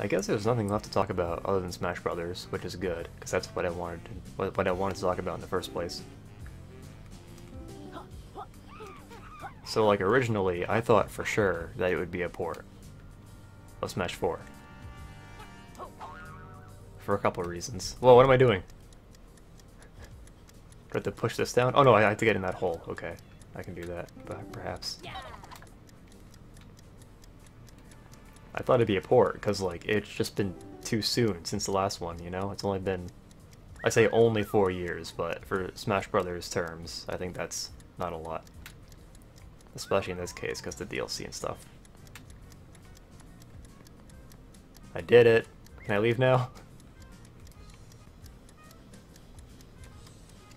I guess there's nothing left to talk about other than Smash Brothers, which is good, because that's what I wanted what I wanted to talk about in the first place. So, like, originally, I thought for sure that it would be a port of Smash 4. For a couple of reasons. Whoa, what am I doing? Do I have to push this down? Oh no, I have to get in that hole. Okay, I can do that, but perhaps. I thought it'd be a port, because, like, it's just been too soon since the last one, you know? It's only been, I say only 4 years, but for Smash Brothers terms, I think that's not a lot. Especially in this case, because the DLC and stuff. I did it! Can I leave now?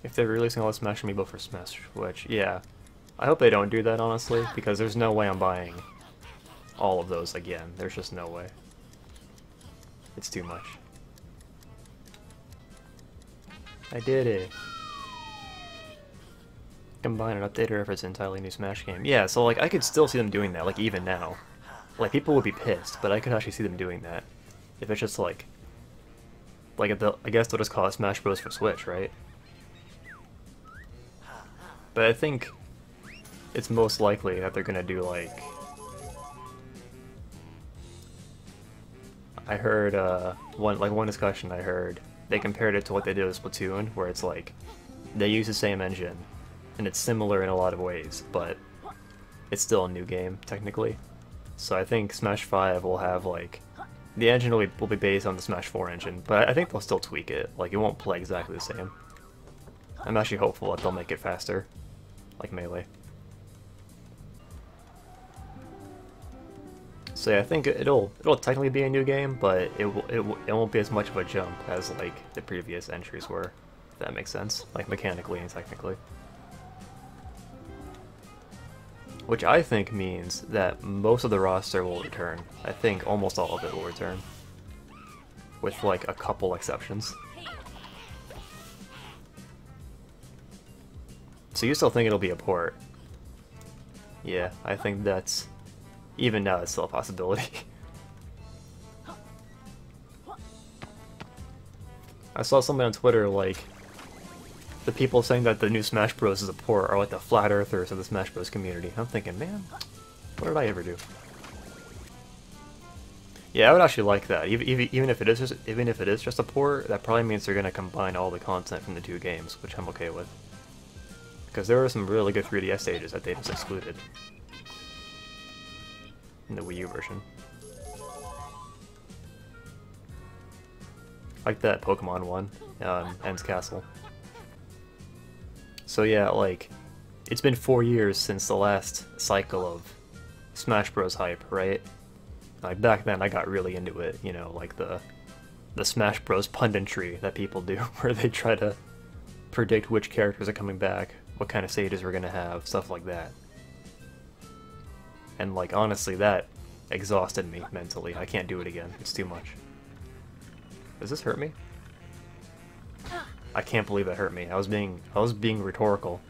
If they're releasing all the Smash Amiibo for Smash Switch, yeah. I hope they don't do that, honestly, because there's no way I'm buying all of those again. There's just no way. It's too much. I did it! Combine and update or if it's an entirely new Smash game. Yeah, so like I could still see them doing that, like even now. Like people would be pissed, but I could actually see them doing that. If it's just like I guess they'll just call it Smash Bros. For Switch, right? But I think it's most likely that they're gonna do like... I heard one discussion I heard, they compared it to what they did with Splatoon, where it's like they use the same engine, and it's similar in a lot of ways, but it's still a new game, technically. So I think Smash 5 will have, like, the engine will be based on the Smash 4 engine, but I think they'll still tweak it. Like, it won't play exactly the same. I'm actually hopeful that they'll make it faster, like Melee. So yeah, I think it'll technically be a new game, but it won't be as much of a jump as, like, the previous entries were, if that makes sense, like, mechanically and technically. Which I think means that most of the roster will return. I think almost all of it will return. With like a couple exceptions. So you still think it'll be a port? Yeah, I think that's... even now it's still a possibility. I saw somebody on Twitter like... the people saying that the new Smash Bros. Is a port are like the flat earthers of the Smash Bros. Community. I'm thinking, man, what did I ever do? Yeah, I would actually like that. Even if it is just a port, that probably means they're gonna combine all the content from the two games, which I'm okay with. Because there were some really good 3DS stages that they just excluded in the Wii U version. Like that Pokemon one, End's Castle. So yeah, like, it's been 4 years since the last cycle of Smash Bros. Hype, right? Like, back then I got really into it, you know, like the Smash Bros. Punditry that people do, where they try to predict which characters are coming back, what kind of stages we're gonna have, stuff like that. And, like, honestly, that exhausted me mentally. I can't do it again. It's too much. Does this hurt me? I can't believe that hurt me. I was being rhetorical.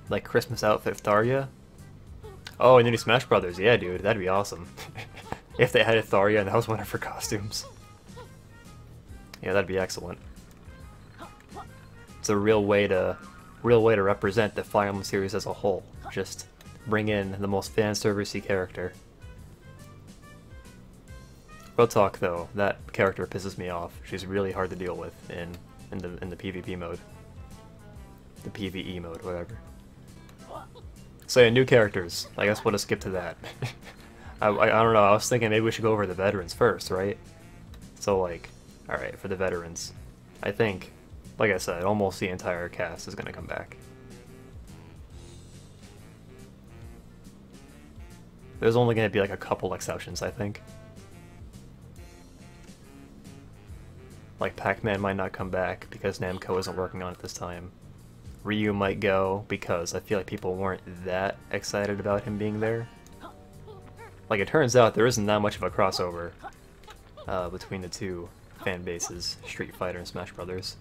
Like Christmas outfit Tharia? Oh, and the new Smash Brothers. Yeah, dude, that'd be awesome. If they had a Tharia and that was one of her costumes. Yeah, that'd be excellent. It's a real way to represent the Fire Emblem series as a whole. Just bring in the most fan servicey character. Real talk though, that character pisses me off. She's really hard to deal with in the PvP mode. The PvE mode, whatever. So yeah, new characters. I guess we'll just skip to that. I don't know, I was thinking maybe we should go over the veterans first, right? So like, alright, for the veterans, I think, like I said, almost the entire cast is gonna come back. There's only gonna be like a couple exceptions, I think. Like, Pac-Man might not come back because Namco isn't working on it this time. Ryu might go because I feel like people weren't that excited about him being there. Like, it turns out there isn't that much of a crossover between the two fan bases, Street Fighter and Smash Brothers.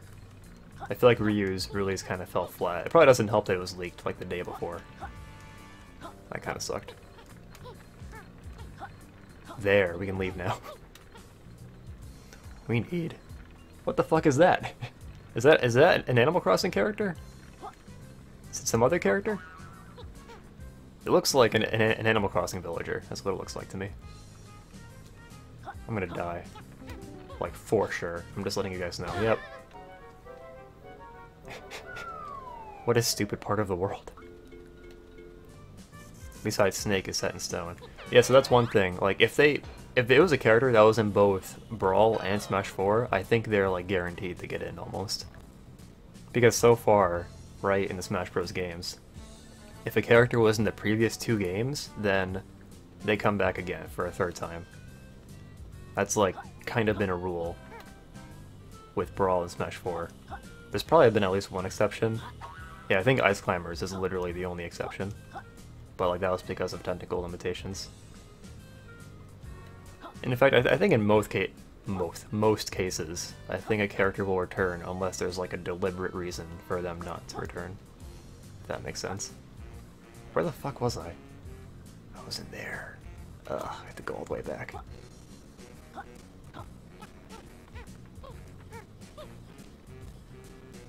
I feel like Ryu's release kind of fell flat. It probably doesn't help that it was leaked like the day before. That kind of sucked. There, we can leave now. We need... What the fuck is that? Is that an Animal Crossing character? Is it some other character? It looks like an Animal Crossing villager. That's what it looks like to me. I'm gonna die. Like, for sure. I'm just letting you guys know. Yep. What a stupid part of the world. Besides, Snake is set in stone. Yeah, so that's one thing. Like, if it was a character that was in both Brawl and Smash 4, I think they're, like, guaranteed to get in, almost. Because so far, right, in the Smash Bros. Games, if a character was in the previous 2 games, then they come back again for a 3rd time. That's, like, kind of been a rule with Brawl and Smash 4. There's probably been at least one exception. Yeah, I think Ice Climbers is literally the only exception. But, like, that was because of technical limitations. And in fact, I think in most cases, I think a character will return unless there's, like, a deliberate reason for them not to return. If that makes sense. Where the fuck was I? I was in there. Ugh, I have to go all the way back.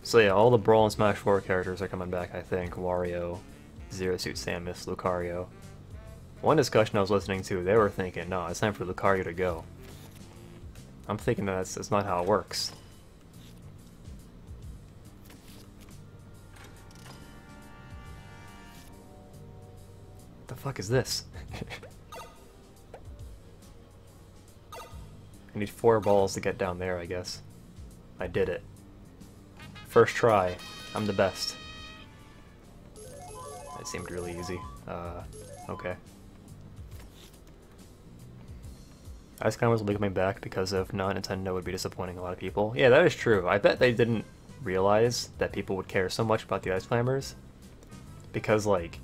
So yeah, all the Brawl and Smash 4 characters are coming back, I think. Wario, Zero Suit Samus, Lucario. One discussion I was listening to, they were thinking, no, it's time for Lucario to go. I'm thinking that's not how it works. What the fuck is this? I need 4 balls to get down there, I guess. I did it. First try. I'm the best. That seemed really easy. Okay. Ice Climbers will be coming back because if not, Nintendo would be disappointing a lot of people. Yeah, that is true. I bet they didn't realize that people would care so much about the Ice Climbers. Because, like,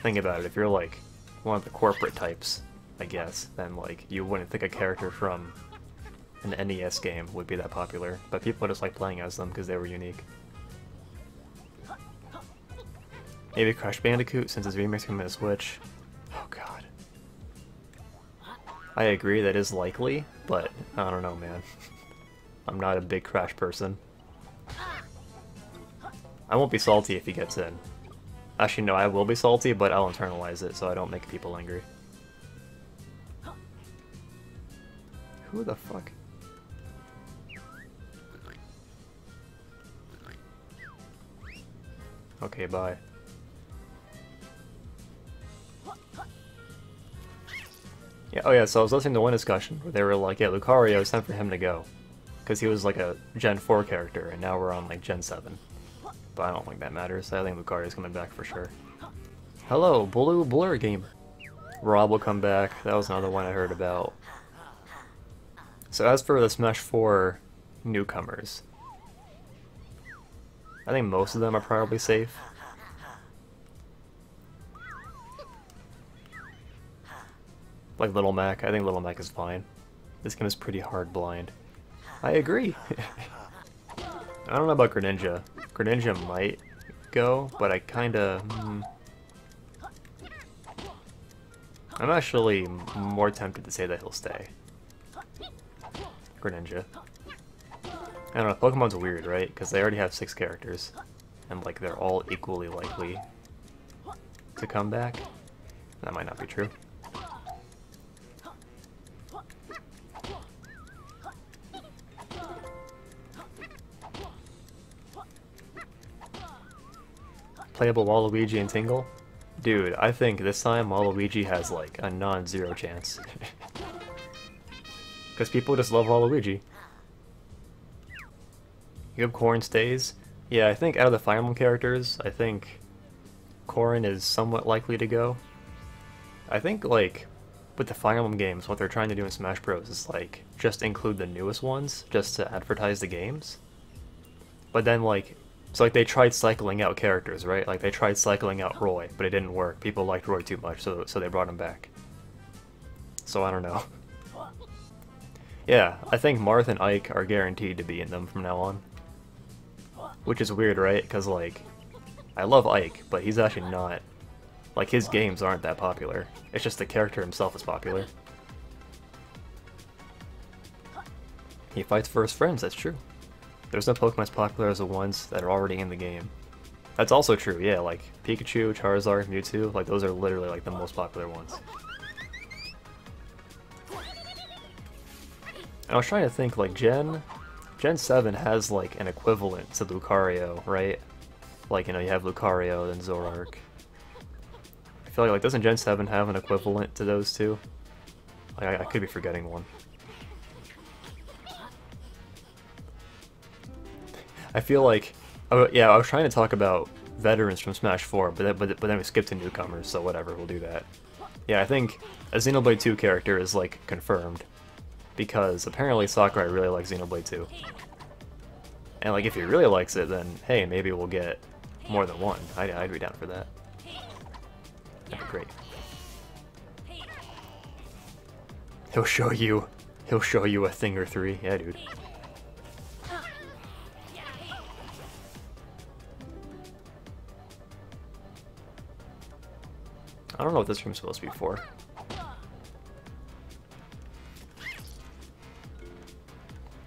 think about it, if you're, like, one of the corporate types, I guess, then, like, you wouldn't think a character from an NES game would be that popular, but people just like playing as them because they were unique. Maybe Crash Bandicoot since his remake's coming to Switch. Oh god. I agree, that is likely, but I don't know, man. I'm not a big Crash person. I won't be salty if he gets in. Actually, no, I will be salty, but I'll internalize it so I don't make people angry. Who the fuck? Okay, bye. Yeah, oh yeah, so I was listening to one discussion where they were like, yeah, Lucario, it's time for him to go. Because he was like a Gen 4 character, and now we're on like Gen 7. But I don't think that matters. I think Lucario's coming back for sure. Hello, Blue Blur Gamer. Rob will come back. That was another one I heard about. So as for the Smash 4 newcomers, I think most of them are probably safe. Like Little Mac, I think Little Mac is fine. This game is pretty hard blind. I agree! I don't know about Greninja. Greninja might go, but I kinda... I'm actually more tempted to say that he'll stay. Greninja. I don't know, Pokemon's weird, right? Because they already have 6 characters. And, like, they're all equally likely to come back. That might not be true. Playable Waluigi and Tingle? Dude, I think this time Waluigi has, like, a non-zero chance. Because people just love Waluigi. You have Corrin stays? Yeah, I think out of the Fire Emblem characters, I think Corrin is somewhat likely to go. I think, like, with the Fire Emblem games, what they're trying to do in Smash Bros. Is, like, just include the newest ones, just to advertise the games. But then, like, so, like, they tried cycling out characters, right? Like, they tried cycling out Roy, but it didn't work. People liked Roy too much, so they brought him back. So, I don't know. Yeah, I think Marth and Ike are guaranteed to be in them from now on. Which is weird, right? Because, like, I love Ike, but he's actually not... Like, his games aren't that popular. It's just the character himself is popular. He fights for his friends, that's true. There's no Pokemon as popular as the ones that are already in the game. That's also true, yeah, like Pikachu, Charizard, Mewtwo, like those are literally like the most popular ones. And I was trying to think, like Gen 7 has like an equivalent to Lucario, right? Like, you know, you have Lucario and Zoroark. I feel like doesn't Gen 7 have an equivalent to those two? Like, I could be forgetting one. I feel like, oh yeah, I was trying to talk about veterans from Smash 4, but then we skipped to newcomers, so whatever, we'll do that. Yeah, I think a Xenoblade 2 character is like confirmed, because apparently Sakurai really likes Xenoblade 2. And like, if he really likes it, then hey, maybe we'll get more than one. I'd be down for that. That'd be great. He'll show you a thing or three. Yeah, dude. I don't know what this room's supposed to be for.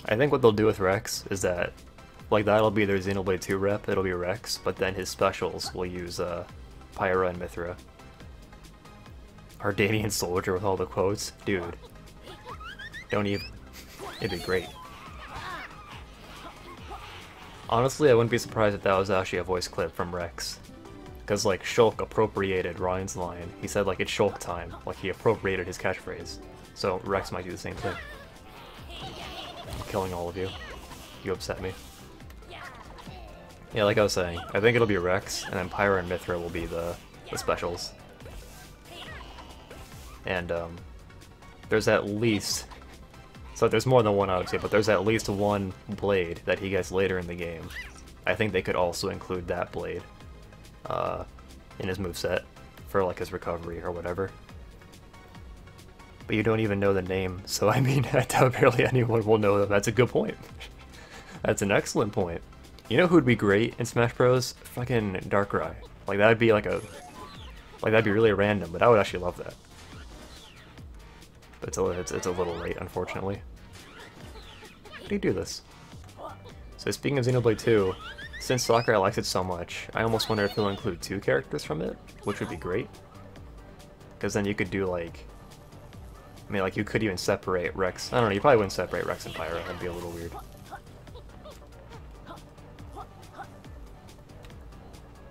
I think what they'll do with Rex is that, like, that'll be their Xenoblade 2 rep, it'll be Rex, but then his specials will use Pyra and Mithra. Ardanian soldier with all the quotes? Dude. Don't even... It'd be great. Honestly, I wouldn't be surprised if that was actually a voice clip from Rex. Because, like, Shulk appropriated Ryan's line. He said, like, it's Shulk time. Like, he appropriated his catchphrase. So, Rex might do the same thing. I'm killing all of you. You upset me. Yeah, like I was saying, I think it'll be Rex, and then Pyra and Mithra will be the specials. And, there's at least... So there's more than one, obviously, but there's at least one blade that he gets later in the game. I think they could also include that blade in his moveset for, like, his recovery or whatever. But you don't even know the name, so I mean, I doubt barely anyone will know that. That's a good point. That's an excellent point. You know who'd be great in Smash Bros? Fucking Darkrai. Like, that'd be like a... Like, that'd be really random, but I would actually love that. But it's a little late, unfortunately. How do you do this? So speaking of Xenoblade 2, since Sakurai likes it so much, I almost wonder if he'll include 2 characters from it, which would be great. Because then you could do, like... I mean, like, you could even separate Rex. I don't know, you probably wouldn't separate Rex and Pyra. That'd be a little weird.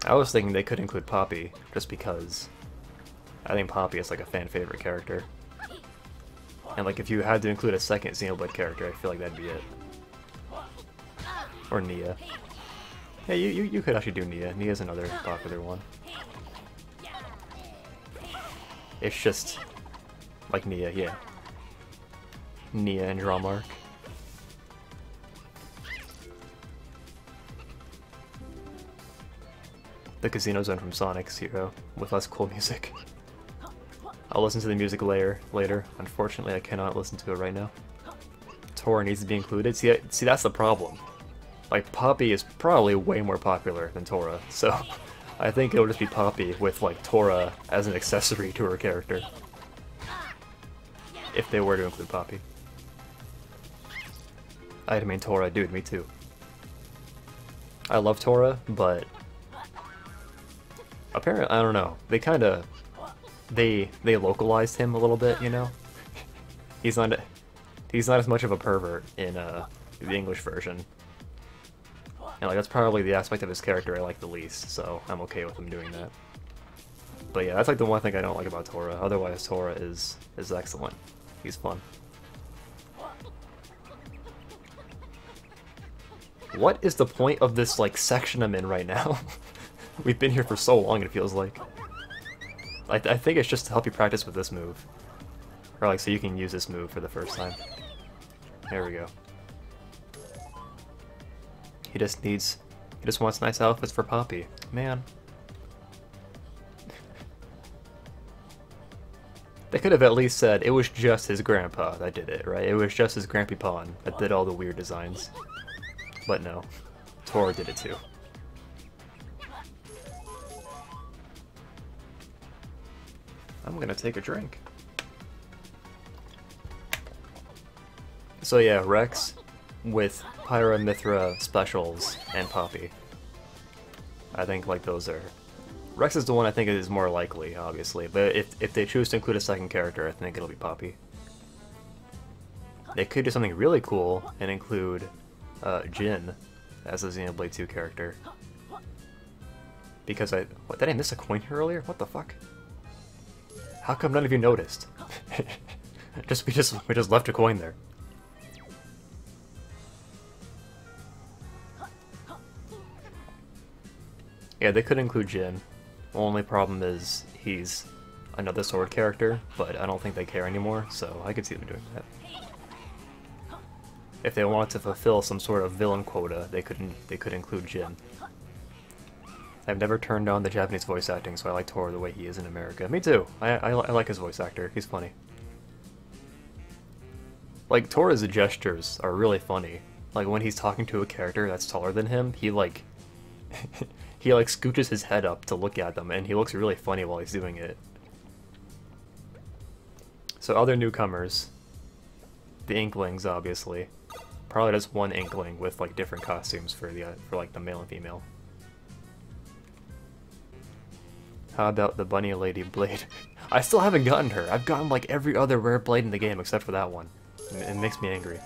I was thinking they could include Poppy, just because I think Poppy is, like, a fan-favorite character. And, like, if you had to include a second Xenoblade character, I feel like that'd be it. Or Nia. Yeah, you could actually do Nia. Nia's another popular one. It's just... like Nia, yeah. Nia and Drawmark. The Casino Zone from Sonic's Hero, with less cool music. I'll listen to the music later. Unfortunately, I cannot listen to it right now. Tora needs to be included. See, that's the problem. Like, Poppy is probably way more popular than Tora, so I think it'll just be Poppy with, like, Tora as an accessory to her character. If they were to include Poppy. I mean Tora, dude, me too. I love Tora, but apparently, I don't know, they kinda, they localized him a little bit, you know? He's not as much of a pervert in the English version. And like, that's probably the aspect of his character I like the least, so I'm okay with him doing that. But yeah, that's like the one thing I don't like about Tora. Otherwise, Tora is excellent. He's fun. What is the point of this, like, section I'm in right now? We've been here for so long, it feels like. I think it's just to help you practice with this move. Or, like, so you can use this move for the first time. There we go. He just wants nice outfits for Poppy. Man. They could have at least said it was just his grandpa that did it, right? It was just his Grampy-Pon that did all the weird designs. But no. Tora did it too. I'm gonna take a drink. So yeah, Rex. with Pyra, Mithra, Specials, and Poppy. I think like those are... Rex is the one I think is more likely, obviously, but if they choose to include a second character, I think it'll be Poppy. They could do something really cool and include Jin as a Xenoblade 2 character. Because what, did I miss a coin here earlier? What the fuck? How come none of you noticed? we just left a coin there. Yeah, they could include Jin. Only problem is he's another sword character, but I don't think they care anymore, so I could see them doing that. If they want to fulfill some sort of villain quota, they could include Jin. I've never turned down the Japanese voice acting, so I like Tora the way he is in America. Me too. I like his voice actor. He's funny. Like, Tora's gestures are really funny. Like, when he's talking to a character that's taller than him, he like scooches his head up to look at them, and he looks really funny while he's doing it. So other newcomers, the Inklings, obviously. Probably just one Inkling with like different costumes for like the male and female. How about the Bunny Lady Blade? I still haven't gotten her. I've gotten like every other rare blade in the game except for that one. It makes me angry.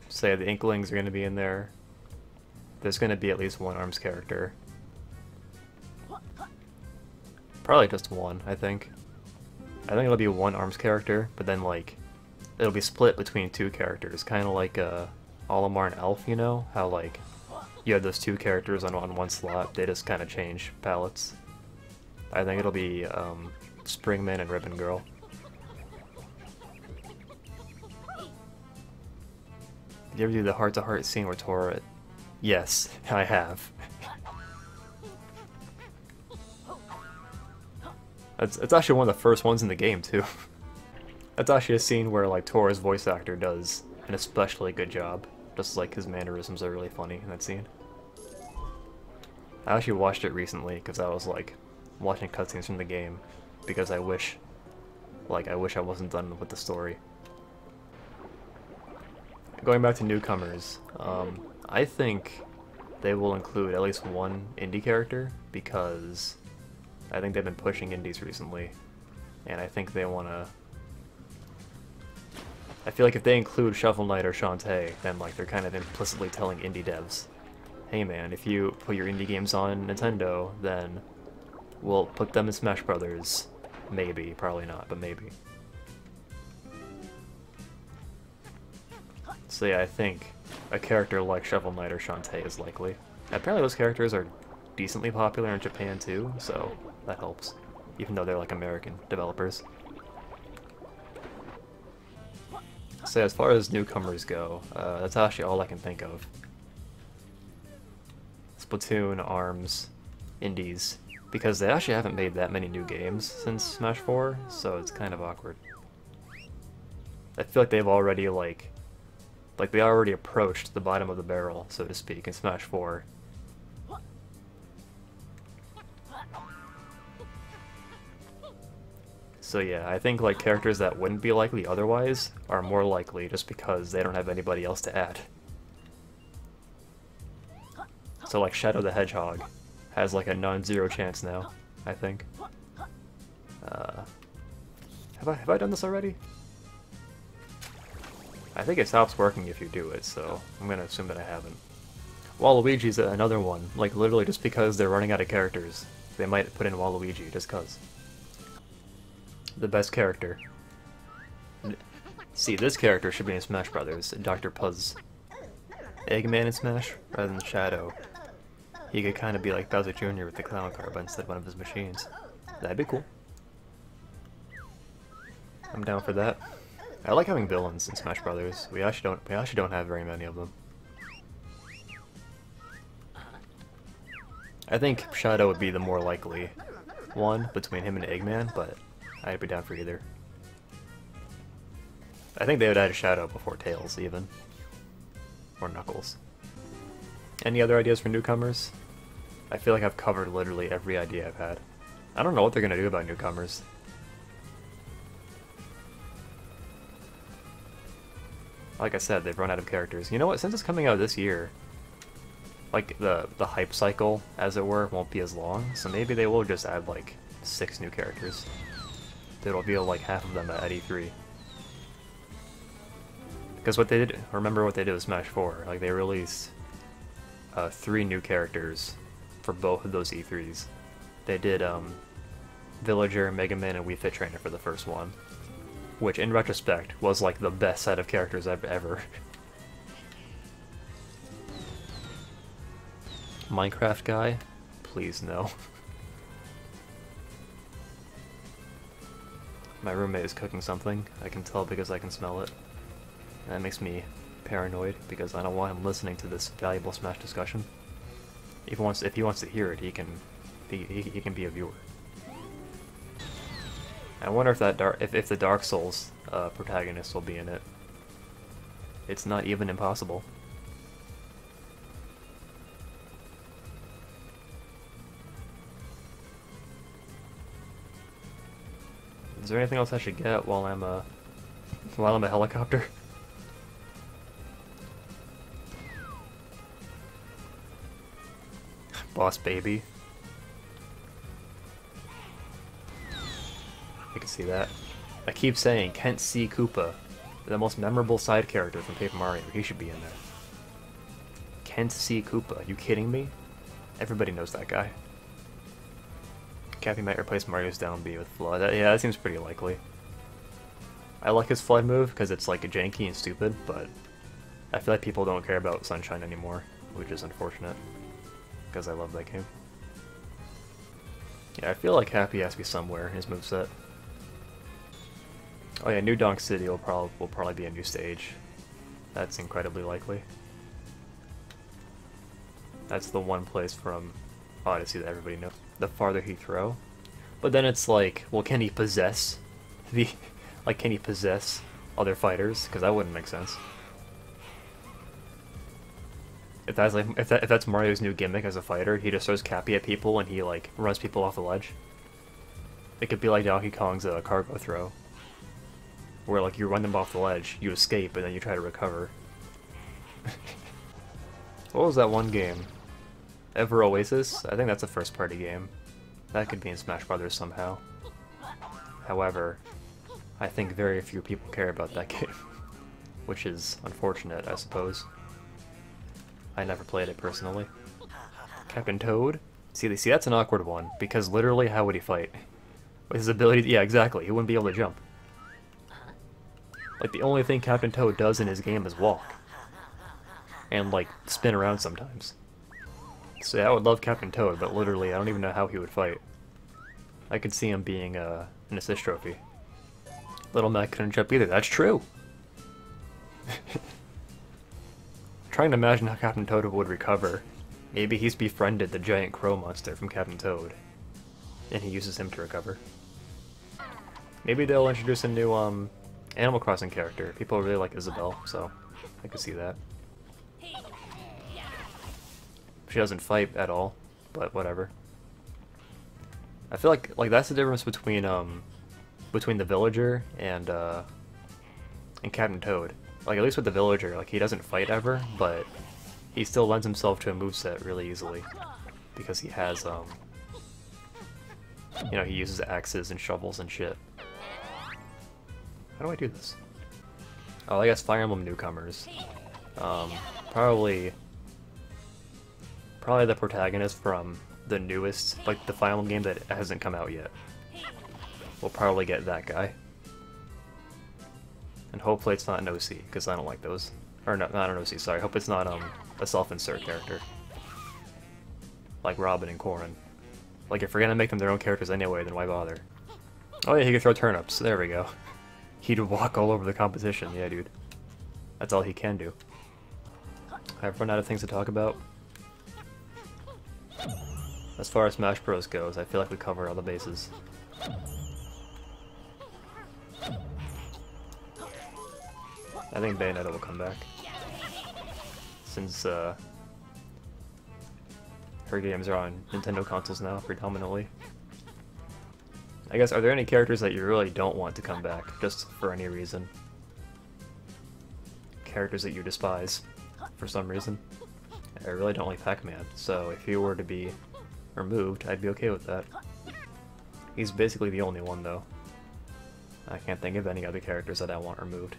So yeah, the Inklings are going to be in there. There's going to be at least one ARMS character. Probably just one, I think. I think it'll be one ARMS character, but then like it'll be split between two characters, kind of like Olimar and Elf, you know? How like you have those two characters on one slot, they just kind of change palettes. I think it'll be Springman and Ribbon Girl. Did you ever do the heart-to-heart scene where Tora... Yes, I have. It's actually one of the first ones in the game, too. That's actually a scene where like Tora's voice actor does an especially good job. Just like his mannerisms are really funny in that scene. I actually watched it recently because I was like watching cutscenes from the game because I wish I wasn't done with the story. Going back to newcomers, I think they will include at least one indie character because I think they've been pushing indies recently, and I think they want to... I feel like if they include Shovel Knight or Shantae, then like they're kind of implicitly telling indie devs, hey man, if you put your indie games on Nintendo, then we'll put them in Smash Brothers. Maybe, probably not, but maybe. So yeah, I think a character like Shovel Knight or Shantae is likely. Apparently those characters are decently popular in Japan too, so that helps, even though they're like American developers. So as far as newcomers go, that's actually all I can think of. Splatoon, ARMS, indies, because they actually haven't made that many new games since Smash 4, so it's kind of awkward. I feel like they've already like they already approached the bottom of the barrel, so to speak, in Smash 4. So yeah, I think like characters that wouldn't be likely otherwise are more likely just because they don't have anybody else to add. So like Shadow the Hedgehog has like a non-zero chance now, I think. Have I done this already? I think it stops working if you do it, so I'm gonna assume that I haven't. Waluigi's another one, like literally just because they're running out of characters. They might put in Waluigi just cause. The best character. See, this character should be in Smash Brothers, Dr. Puzz. Eggman in Smash, rather than Shadow. He could kind of be like Bowser Jr. with the clown car, but instead of one of his machines. That'd be cool. I'm down for that. I like having villains in Smash Brothers. We actually don't have very many of them. I think Shadow would be the more likely one between him and Eggman, but I'd be down for either. I think they would add a Shadow before Tails, even. Or Knuckles. Any other ideas for newcomers? I feel like I've covered literally every idea I've had. I don't know what they're gonna do about newcomers. Like I said, they've run out of characters. You know what? Since it's coming out this year, like the hype cycle, as it were, won't be as long. So maybe they will just add like 6 new characters. They'll reveal like half of them at E3. Because what they did, remember what they did with Smash 4? Like they released 3 new characters for both of those E3s. They did Villager, Mega Man, and Wii Fit Trainer for the first one, which in retrospect was like the best set of characters I've ever. Minecraft guy? Please no. My roommate is cooking something. I can tell because I can smell it. That makes me paranoid because I don't want him listening to this valuable Smash discussion. If he wants to hear it, he can be a viewer. I wonder if that if the Dark Souls protagonist will be in it. It's not even impossible. Is there anything else I should get while I'm a helicopter? Boss baby. I can see that. I keep saying Kent C. Koopa, the most memorable side character from Paper Mario. He should be in there. Kent C. Koopa, you kidding me? Everybody knows that guy. Cappy might replace Mario's down B with Flood. Yeah, that seems pretty likely. I like his Flood move because it's like janky and stupid, but I feel like people don't care about Sunshine anymore, which is unfortunate because I love that game. Yeah, I feel like Happy has to be somewhere in his moveset. Oh yeah, New Donk City will probably be a new stage. That's incredibly likely. That's the one place from Odyssey that everybody knows. The farther he throw. But then it's like, well, can he possess the... like, can he possess other fighters? Because that wouldn't make sense. If that's like, if that's Mario's new gimmick as a fighter, he just throws Cappy at people and he like runs people off the ledge. It could be like Donkey Kong's cargo throw, where like you run them off the ledge, you escape, and then you try to recover. What was that one game? Ever Oasis? I think that's a first-party game. That could be in Smash Brothers somehow. However, I think very few people care about that game, which is unfortunate, I suppose. I never played it personally. Captain Toad? See, that's an awkward one, because literally, how would he fight? With his ability, yeah, exactly, he wouldn't be able to jump. Like, the only thing Captain Toad does in his game is walk. And, like, spin around sometimes. So yeah, I would love Captain Toad, but literally, I don't even know how he would fight. I could see him being an assist trophy. Little Mac couldn't jump either, that's true! Trying to imagine how Captain Toad would recover. Maybe he's befriended the giant crow monster from Captain Toad, and he uses him to recover. Maybe they'll introduce a new Animal Crossing character. People really like Isabelle, so I could see that. She doesn't fight at all, but whatever. I feel like that's the difference between the Villager and Captain Toad. Like, at least with the Villager, like, he doesn't fight ever, but he still lends himself to a moveset really easily. Because he has, you know, he uses axes and shovels and shit. How do I do this? Oh, I guess Fire Emblem newcomers. Probably the protagonist from the newest, like, the Fire Emblem game that hasn't come out yet. We'll probably get that guy. And hopefully it's not an OC, because I don't like those. Or no, not an OC, sorry. Hope it's not a self-insert character. Like Robin and Corrin. Like, if we're gonna make them their own characters anyway, then why bother? Oh yeah, he can throw turnips. There we go. He'd walk all over the competition. Yeah, dude. That's all he can do. I've run out of things to talk about. As far as Smash Bros. Goes, I feel like we covered all the bases. I think Bayonetta will come back. Since, her games are on Nintendo consoles now, predominantly. I guess, are there any characters that you really don't want to come back, just for any reason? characters that you despise for some reason. I really don't like Pac-Man, so if he were to be removed, I'd be okay with that. He's basically the only one, though. I can't think of any other characters that I want removed.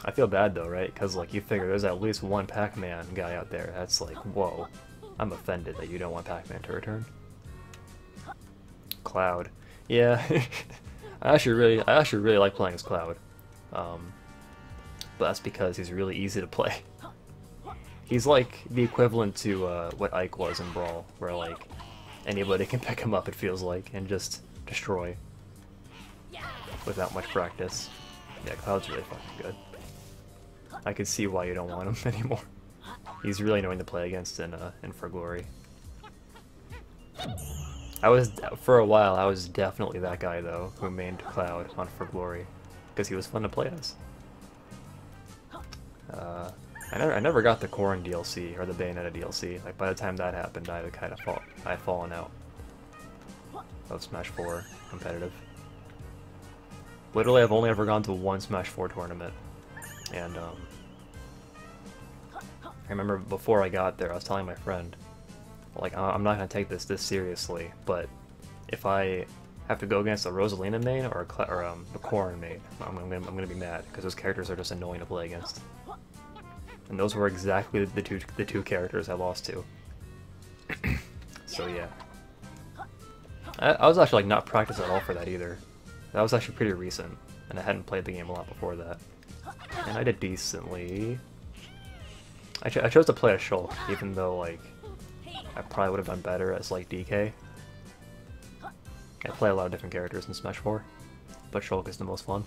I feel bad though, right? Because like you figure there's at least one Pac-Man guy out there that's like, whoa, I'm offended that you don't want Pac-Man to return. Cloud, yeah, I actually really like playing as Cloud, but that's because he's really easy to play. He's like the equivalent to what Ike was in Brawl, where like anybody can pick him up, it feels like, and just destroy without much practice. Yeah, Cloud's really fucking good. I could see why you don't want him anymore. He's really annoying to play against in For Glory. For a while, I was definitely that guy though, who mained Cloud on For Glory, because he was fun to play as. I never got the Corrin DLC or the Bayonetta DLC. Like by the time that happened, I had fallen out of Smash 4 competitive. Literally, I've only ever gone to one Smash 4 tournament, and I remember before I got there, I was telling my friend, like, I'm not gonna take this seriously, but if I have to go against a Rosalina main or a Corrin main, I'm gonna be mad because those characters are just annoying to play against. And those were exactly the two characters I lost to. So yeah, I was actually like not practiced at all for that either. That was actually pretty recent, and I hadn't played the game a lot before that. And I did decently. I chose to play a Shulk, even though like I probably would have done better as like DK. I play a lot of different characters in Smash 4, but Shulk is the most fun.